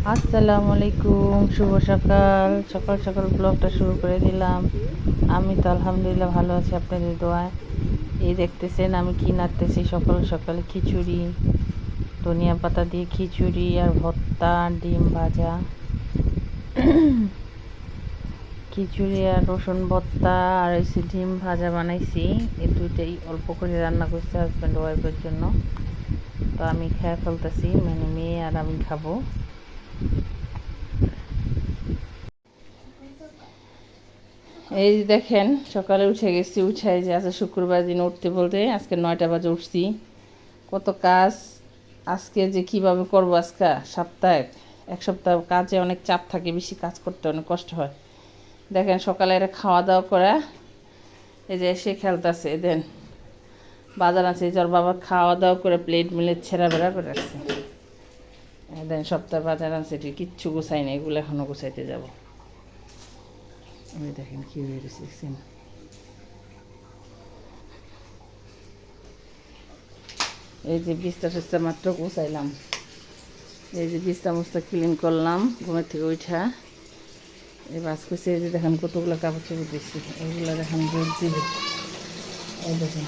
আসসালামু আলাইকুম, শুভ সকাল। সকাল সকাল ব্লগটা শুরু করে দিলাম। আমি তো আলহামদুলিল্লাহ ভালো আছি আপনাদের দোয়ায়। এই দেখতেছেন আমি কি নাড়তেছি সকাল সকালে খিচুড়ি, ধনিয়া পাতা দিয়ে খিচুড়ি আর ভর্তা, ডিম ভাজা, খিচুড়ি আর রসুন ভর্তা আর হচ্ছে ডিম ভাজা বানাইছি। এই দুইটাই অল্প করে রান্না করছে হাজব্যান্ড ওয়াইফের জন্য। তো আমি খেয়ে ফেলতেছি, মানে মেয়ে আর আমি খাবো। এই যে দেখেন সকালে উঠে গেছি, উঠাই যে আজকে শুক্রবার দিন উঠতে বলতে আজকে 9টা বাজে উঠছি। কত কাজ আজকে যে কিভাবে করবো, আজকে এক সপ্তাহ কাজে অনেক চাপ থাকে, বেশি কাজ করতে অনেক কষ্ট হয়। দেখেন সকালে এরা খাওয়া দাওয়া করা, এই যে এসে খেলতেছে। দেন বাজার আছে, এই যে ওর বাবা খাওয়া দাওয়া করে প্লেট মিলে ছেঁড়া বেড়া করে রাখছে। দেন সপ্তাহ বাজার আনছে, এটি কিচ্ছু গুছাই না, এগুলো এখনও গুছাইতে যাবো। আমি দেখেন কী হয়ে গেছে। এই যে বিছটা টিছটা মাত্র গুছাইলাম, এই যে বিছটা মুছটা ক্লিন করলাম ঘুমের থেকে উঠা। এই বাস করছে, এই যে দেখেন কতগুলো কাপড় চোপড় দিচ্ছি, এইগুলো দেখেন রোদ দিবে। এই দেখেন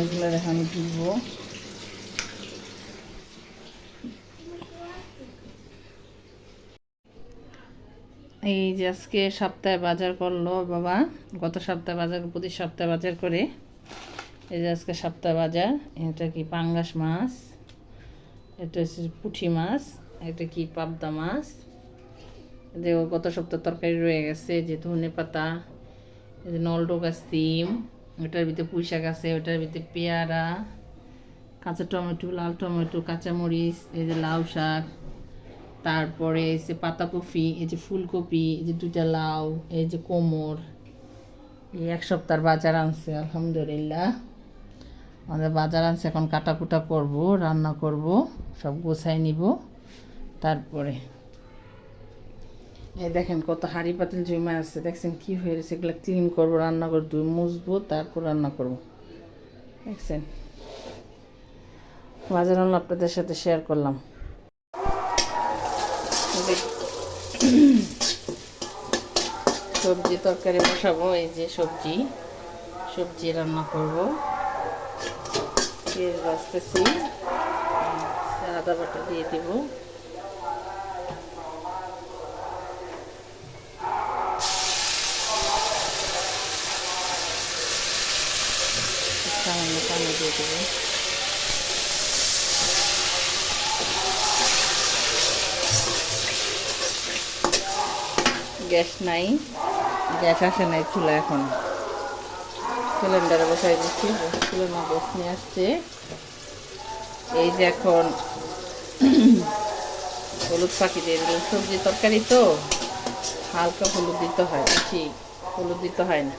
এগুলো দেখেন দিব। এই যে আজকে সপ্তাহে বাজার করলো বাবা, গত সপ্তাহে বাজার প্রতি সপ্তাহে বাজার করে। এই যে আজকে সপ্তাহ বাজার, এটা কি পাঙ্গাস মাছ, এটা হচ্ছে পুঁটি মাছ, এটা কি পাবদা মাছ। যে গত সপ্তাহ তরকারি রয়ে গেছে, যে ধনে পাতা, এই যে নলডো গাছ সিম, ওটার ভিতরে পুঁই শাক আছে, ওটার ভিতরে পেয়ারা, কাঁচা টমেটো, লাল টমেটো, কাঁচামরিচ, এই যে লাউ শাক, তারপরে এই যে পাতাকপি, এই যে ফুলকপি, এই যে দুইটা লাউ, এই যে কোমর। এই এক সপ্তাহের বাজার আনছে আলহামদুলিল্লাহ। আমাদের বাজার আনছে, এখন কাটাকুটা করব, রান্না করব, সব গোছাই নিব। তারপরে এই দেখেন কত হাঁড়ি পাতিল জমা আছে, দেখছেন কি হয়ে গেছে, এগুলো ক্লিন করবো, রান্না করে ধুয়ে মুছবো, তারপর রান্না করব। দেখছেন বাজার আনলো, আপনাদের সাথে শেয়ার করলাম। সবজি তরকারি বসাবো, এই যে সবজি সবজি রান্না করব। পেঁয়াজ বাছতেছি, আদা বাটা দিয়ে দিব। সামান্য পানি দিয়ে দেবো। গ্যাস নাই, গ্যাস আসে নাই, চুলা এখন সিলিন্ডারে বসাই দিচ্ছি। চুলের মা গ্যাস নিয়ে আসছে। এই যে এখন হলুদ পাখি দিয়ে দিলাম, সবজি তরকারি তো হালকা হলুদ দিতে হয়, বেশি হলুদ দিতে হয় না,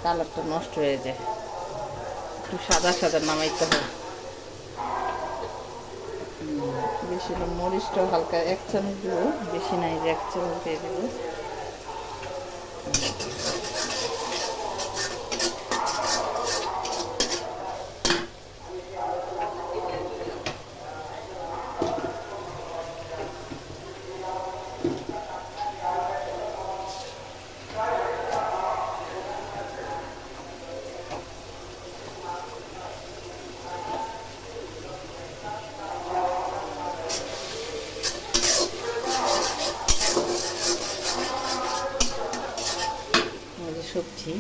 কালারটা নষ্ট হয়ে যায়, একটু সাদা সাদা নামাইতে হয়। বেশি মরিচটাও হালকা 1 চামচ দেবো, বেশি নাই, যে 1 চামচ দিয়ে দেবো। সবজি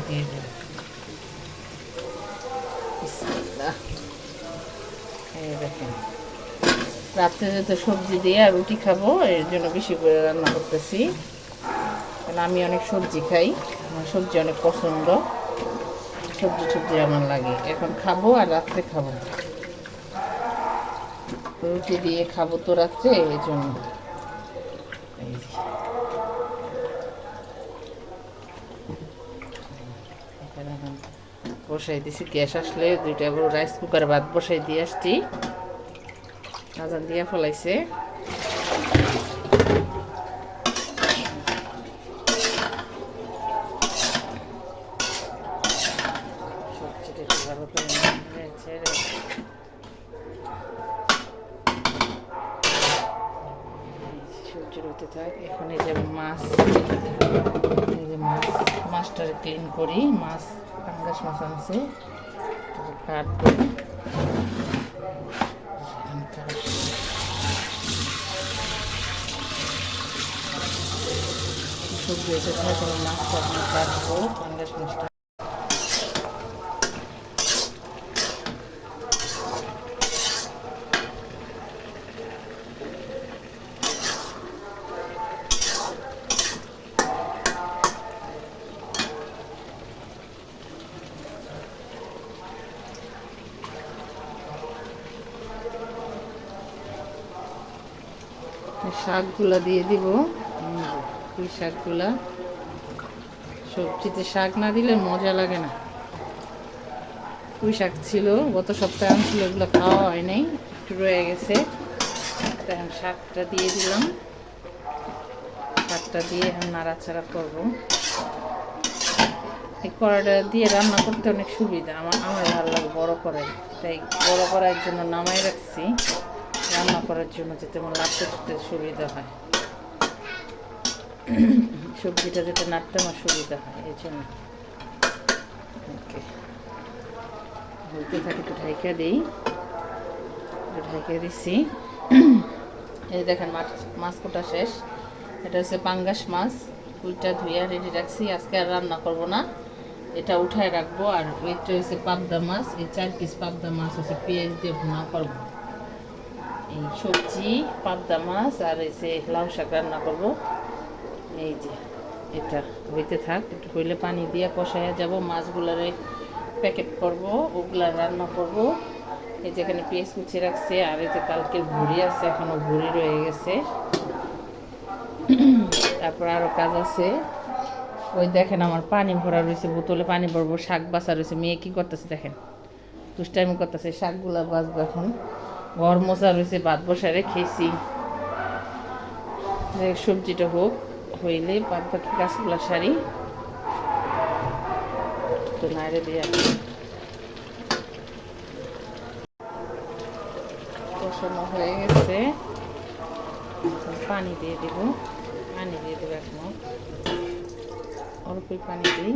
দিয়ে দেব। এই দেখেন রাত্রে যাতে সবজি দিয়ে আর রুটি খাবো, এর জন্য বেশি করে রান্না করতেছি, কারণ আমি অনেক সবজি খাই, আমার সবজি অনেক পছন্দ, সবজি সবজি আমার লাগে। এখন খাবো আর রাত্রে খাবো, রুটি দিয়ে খাবো তো রাত্রে, এই জন্য। বসাই দিছি, গ্যাস আসলে 2টা বড় রাইস কুকারে ভাত বসাই দিয়ে আসছি, আজান দিয়া ফলাইছে। ভালো করে ছেড়ে সবজি হতে থাক। এখন এই যে মাছ, এই যে মাছটা ক্লিন করি। মাছ পাঙ্গাস মাছ আনছে, কাটবো। সবজি হতে থাকে, মাছটা আমি কাটবো। পাঙ্গাস মাছটা শাকগুলা দিয়ে দিব। পুঁই শাকগুলা, সবজিতে শাক না দিলে মজা লাগে না। পুঁই শাক ছিল গত সপ্তাহে আনছিল, এগুলো খাওয়া হয় নাই, একটু রয়ে গেছে। এখন শাকটা দিয়ে দিলাম। শাকটা দিয়ে এখন নাড়াচাড়া করবো। এই কড়াইটা দিয়ে রান্না করতে অনেক সুবিধা। আমার ভালো লাগে বড় কড়াই, তাই বড় কড়াইয়ের জন্য নামাই রাখছি, রান্না করার জন্য, যাতে আমার নাড়তে করতে সুবিধা হয়। সবজিটা যাতে নাড়তে আমার সুবিধা হয়, এই জন্য। ওকে, বলতে থাকি, একটু ঢাইকা দিই। একটু ঢাইকা দিচ্ছি। এই দেখেন মাছ কোটা শেষ। এটা হচ্ছে পাঙ্গাস মাছ, ওইটা ধুইয়া রেডি রাখছি। আজকে আর রান্না করবো না, এটা উঠায় রাখবো। আর ওইটা হচ্ছে পাবদা মাছ, এই 4 পিস পাবদা মাছ হচ্ছে পেঁয়াজ দিয়ে ভুনা করবো। এই সবজি পাবদা মাছ আর এই যে লাউ শাক রান্না করবো। এই যে এটা হইতে থাক, একটু হইলে পানি দিয়ে কষাইয়া যাব। মাছগুলারে প্যাকেট করব, ওগুলা রান্না করব। এই যেখানে পেঁয়াজ কুচি রাখছে, আর এই যে কালকে ভুড়ি আছে, এখনো ভুড়ি রয়ে গেছে। তারপর আরও কাজ আছে। ওই দেখেন আমার পানি ভরা রয়েছে, বোতলে পানি ভরবো। শাক বাছা রয়েছে, মেয়ে কী করতেছে দেখেন, দুষ্টাইমি করতেছে। শাকগুলা বাছবো এখন। ঘর মোছা রয়েছে, ভাত বসায় রেখেছি। সবজিটা হোক, হইলে বাদ বাকি কাজগুলা সারি। তো নাইরে দিয়ে কষানো হয়ে গেছে, পানি দিয়ে দেব। পানি দিয়ে দেবো এখন, অল্পই পানি দিই।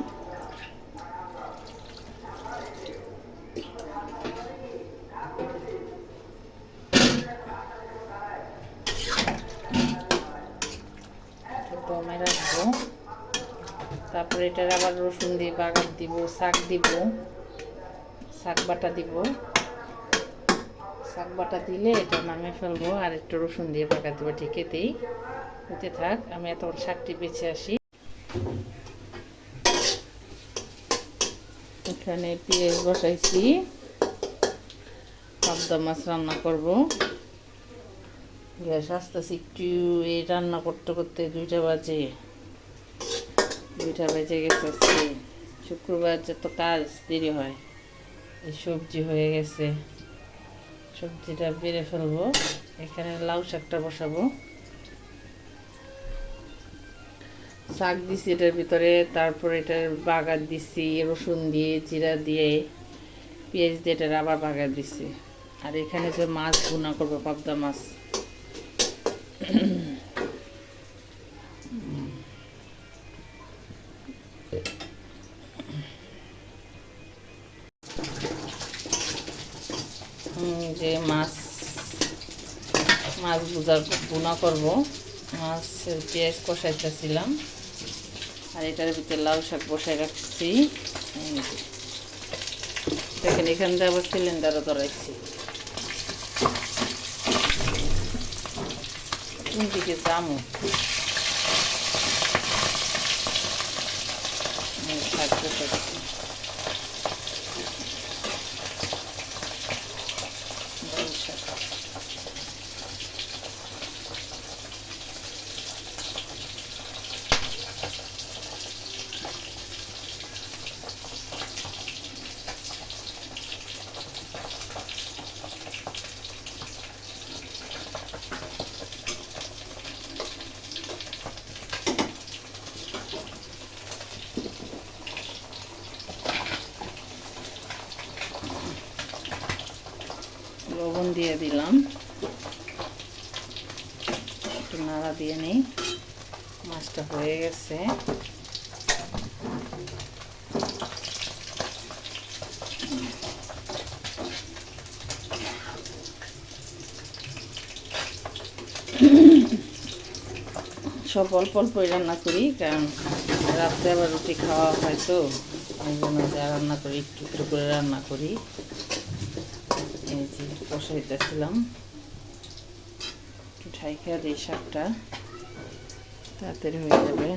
দমে রাখবো। তারপরে এটার আবার রসুন দিয়ে বাগার দিব, শাক দিব, শাক বাটা দিব। শাক বাটা দিলে এটা নামিয়ে ফেলবো, আর একটু রসুন দিয়ে বাগার দেবো। ঠিক এতেই হতে থাক, আমি এত শাকটি বেছে আসি। এখানে পেঁয়াজ বসাইছি, পাবদা মাছ রান্না করব। গ্যাস আসতেছি একটু। এই রান্না করতে করতে 2টা বাজে, 2টা বেজে গেছে। শুক্রবার যত কাজ দেরি হয়। এই সবজি হয়ে গেছে, সবজিটা বেড়ে ফেলবো। এখানে লাউ শাকটা বসাবো। শাক দিছি এটার ভিতরে, তারপর এটার বাগার দিছি রসুন দিয়ে, জিরা দিয়ে, পেঁয়াজ দিয়ে এটার আবার বাগার দিছি। আর এখানে যে মাছ ভুনা করবো, পাবদা মাছ। যে মাছ ভুনা করবো, মাছের পেঁয়াজ কষাইতেছিলাম। আর এটার ভিতরে লাউ শাক বসাই রাখছি। দেখেন এখান থেকে আবার সিলিন্ডারও ধরাইছি। কোন দিকে যামো, শাক বসাচ্ছি। লবণ দিয়ে দিলাম, একটু নাড়া দিয়ে নিই। মাছটা হয়ে গেছে। সব অল্প অল্পই রান্না করি, কারণ রাত্রে আবার রুটি খাওয়া হয়, তো এই জন্য যা রান্না করি একটু একটু করে রান্না করি। এই যে কষাইতেছিলাম, একটু ঢাইকা দিই, শাকটা তাড়াতাড়ি হয়ে যাবে।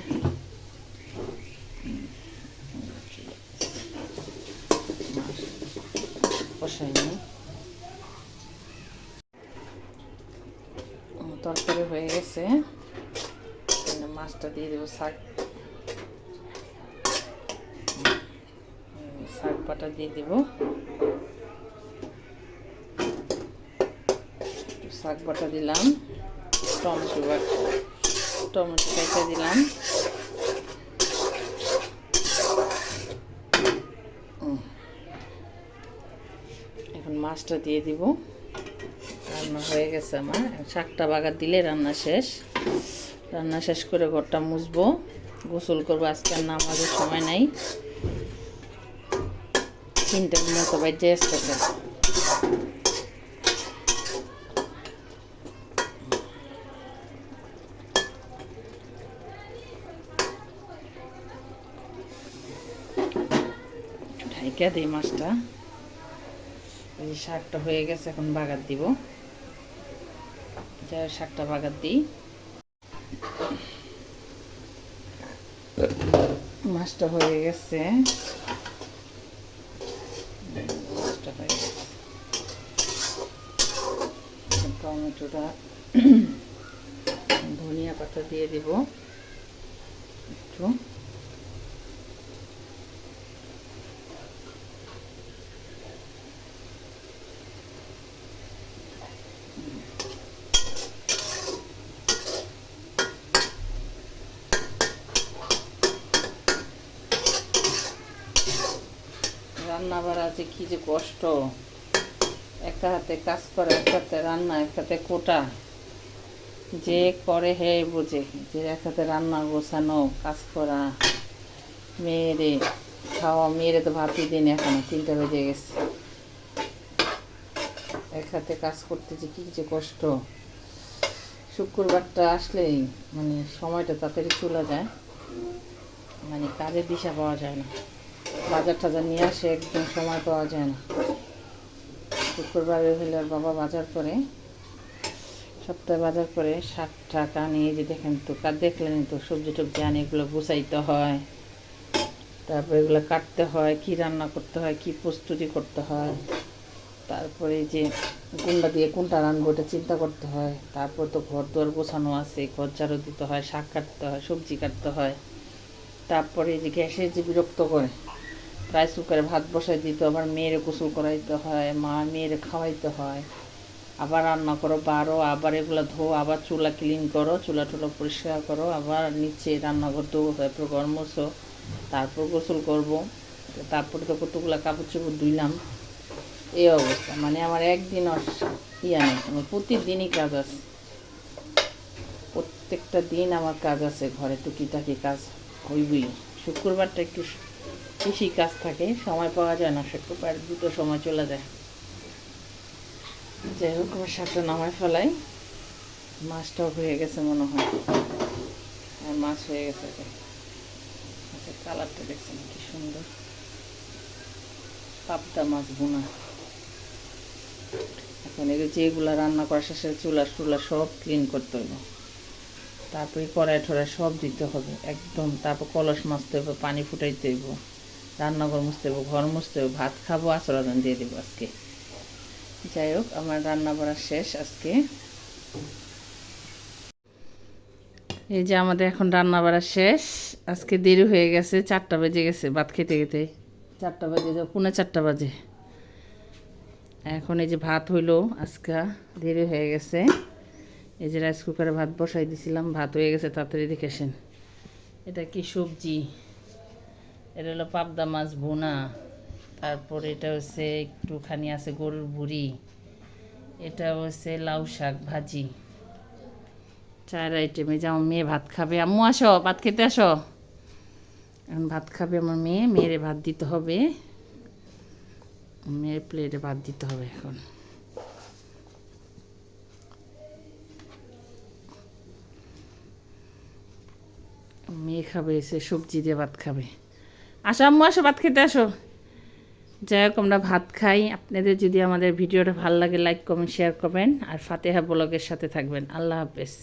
কষাই নিই, তরকারি হয়ে গেছে। মাছটা দিয়ে দেবো, শাক বাটা দিয়ে দেব, শাক বাটা দিলাম, টমেটো কেটে দিলাম, এখন মাছটা দিয়ে দিব। রান্না হয়ে গেছে আমার। শাকটা বাগার দিলে রান্না শেষ। রান্না শেষ করে ঘরটা মুছবো, গোসল করবো। আজকে আর নামাজের সময় নাই, 3টার মতো বাজে আসতেছে। ঢাইকা দিই মাছটা। এই শাকটা হয়ে গেছে, এখন বাগার দিব। যাই শাকটা বাগার দিই। মাছটা হয়ে গেছে, টমেটোটা ধনিয়া পাতা দিয়ে দিব একটু। রান্না বাড়া যে কি যে কষ্ট, একটা হাতে কাজ করে, একটা হাতে রান্না, একটা হাতে কোটা। যে করে হে বোঝে, যে এক হাতে রান্না, গোছানো, কাজ করা, মেয়েরে খাওয়া। মেয়েরে তো ভাতই দিন, এখনো 3টা বেজে গেছে। এক হাতে কাজ করতে যে কি যে কষ্ট। শুক্রবারটা আসলেই মানে সময়টা তাড়াতাড়ি চলে যায়, মানে কাজের দিশা পাওয়া যায় না। বাজার টাজার নিয়ে আসে, একদম সময় পাওয়া যায় না। শুক্রবারে হলে আর বাবা বাজার করে, সপ্তাহে বাজার করে 60 টাকা নিয়ে। যে দেখেন তো, দেখলেন তো, সবজি টবজি আনে, এগুলো গুছাইতে হয়, তারপরে এগুলো কাটতে হয়, কি রান্না করতে হয়, কি প্রস্তুতি করতে হয়, তারপরে যে কোনটা দিয়ে কোনটা রান্না, ওটা চিন্তা করতে হয়। তারপর তো ঘর দুয়ার গোছানো আছে, ঘর ঝাড়ু দিতে হয়, শাক কাটতে হয়, সবজি কাটতে হয়। তারপরে যে গ্যাসে যে বিরক্ত করে, রাইস কুকারে ভাত বসাই দিতে, আবার মেয়েরে গোসল করাইতে হয়, মেয়েরে খাওয়াইতে হয়, আবার রান্না করো, বারো, আবার এগুলো ধো, আবার চুলা ক্লিন করো, চুলা টুলা পরিষ্কার করো, আবার নিচে রান্নাঘর তো, তারপর ঘর মোছো, তারপর গোসল করব। তারপরে তো কতগুলো কাপড় চোপড় ধুইলাম। এই অবস্থা, মানে আমার একদিন ইয়া নেই, আমার প্রতিদিনই কাজ আছে। প্রত্যেকটা দিন আমার কাজ আছে, ঘরে টুকিটাকি কাজ হইবই। শুক্রবারটা একটু বেশি কাজ থাকে, সময় পাওয়া যায় না। শুক্রবার দুটো সময় চলে যায়। যাই হোক, আমার শাকটা নামায় ফেলাই। মাছটাও হয়ে গেছে মনে হয়, আর মাছ হয়ে গেছে। আচ্ছা, কালারটা দেখছেন কি সুন্দর, পাবদা মাছ বোনা। এখন যেগুলো রান্না করার শেষে চুলা সব ক্লিন করতে হবে, তারপরে কড়াই টড়াই সব দিতে হবে একদম। তারপর কলস মাজতে হবে, পানি ফুটাইতে হইব, রান্নাঘর মুছতে হবে, ঘর মুছতে হবে, ভাত খাবো, আচরণ দিয়ে দেবো আজকে। যাই হোক, আমার রান্না বাড়া শেষ আজকে। এই যে আমাদের এখন রান্না বাড়া শেষ। আজকে দেরি হয়ে গেছে, 4টা বেজে গেছে ভাত খেতে খেতে। 4টা বাজে, 4:45 বাজে। এখন এই যে ভাত হইলো, আজকে দেরি হয়ে গেছে। এই যে রাইস কুকারে ভাত বসাই দিছিলাম, ভাত হয়ে গেছে, তাড়াতাড়ি দেখেছেন। এটা কি সবজি? এটা হলো পাবদা মাছ ভুনা। তারপর এটা হচ্ছে একটুখানি আছে গরুর ভুড়ি, এটা হচ্ছে লাউ শাক ভাজি। 4 আইটেমে যে আমার মেয়ে ভাত খাবে। আম্মু আসো, ভাত খেতে আসো। এখন ভাত খাবে আমার মেয়ে, মেয়েরে ভাত দিতে হবে, মেয়ের প্লেটে ভাত দিতে হবে এখন। মেয়ে খাবে এসে সবজি দিয়ে ভাত খাবে। আসো আম্মু আসো, ভাত খেতে আসো। যাই হোক আমরা ভাত খাই। আপনাদের যদি আমাদের ভিডিওটা ভালো লাগে লাইক কমেন্ট শেয়ার করবেন আর ফাতেহা ব্লগের সাথে থাকবেন। আল্লাহ হাফেজ।